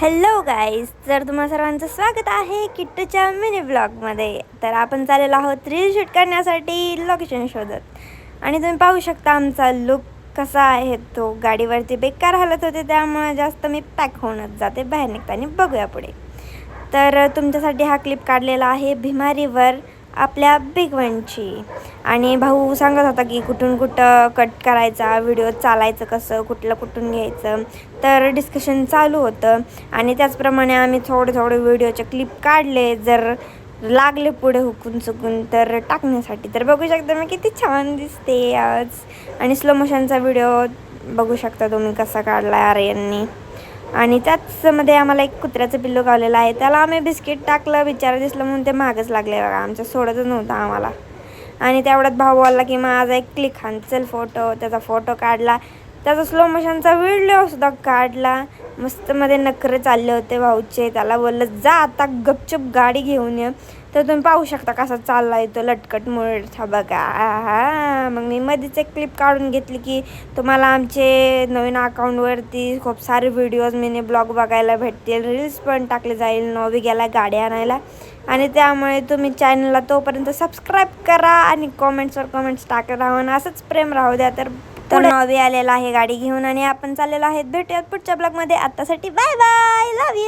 Hello guys, तर तुम्हा सर्वांचं स्वागत आहे किट्टूच्या मिनी ब्लॉगमध्ये. तर आपण चाललेलो आहोत रील शूट करण्यासाठी लोकेशन शोधत. आणि तुम्ही पाहू शकता आमचा लुक कसा आहे. तो गाडीवरती बेकार हालत होते, त्यामुळे जास्त मी पॅक होऊनच जाते बाहेर निघताना. बघूया पुढे. तर तुमच्यासाठी हा क्लिप काढलेला आहे भिमारीवर आपल्या बिग वनची. आणि भाऊ सांगत होता की कुठून कुठं कट करायचा, व्हिडिओ चालायचं कसं, कुठलं कुठून घ्यायचं. तर डिस्कशन चालू होतं आणि त्याचप्रमाणे आम्ही थोडे व्हिडिओचे क्लिप काढले. जर लागले पुढे हुकून चुकून तर टाकण्यासाठी. तर बघू शकता मी किती छान दिसते आज. आणि स्लो मोशनचा व्हिडिओ बघू शकता तुम्ही कसा काढला आर्यननी. आणि त्याचमध्ये आम्हाला एक कुत्र्याचं पिल्लू गावलेलं आहे. त्याला आम्ही बिस्किट टाकलं, बिचारा दिसलं म्हणून ते मागच लागले बघा. आमच्या सोडतच नव्हतं आम्हाला. आणि तेवढ्यात भाऊ बोलला की माझा एक क्लिक हान चल फोटो. त्याचा फोटो काढला, त्याचा स्लो मोशनचा व्हिडिओसुद्धा काढला. मस्त मध्ये नखरे चालले होते भाऊचे. त्याला बोललं जा आता गपचूप गाडी घेऊन ये. तर तुम्ही पाहू शकता कसा चालला आहे तो लटकट मुळठा बघा. हा मग मी मध्येच एक क्लिप काढून घेतली की तुम्हाला आमचे नवीन अकाउंटवरती खूप सारे व्हिडिओज मिनी ब्लॉग बघायला भेटतील. रील्स पण टाकले जाईल. नोवी गेला गाडी आणायला. आणि त्यामुळे तुम्ही चॅनलला तोपर्यंत सबस्क्राईब करा आणि कॉमेंट्सवर कॉमेंट्स टाकत राहा आणि असंच प्रेम राहू द्या. तर नोवी आलेला आहे गाडी घेऊन आणि आपण चाललेलो आहेत. भेटूयात पुढच्या ब्लॉगमध्ये. आतासाठी बाय बाय, लव्ह यू.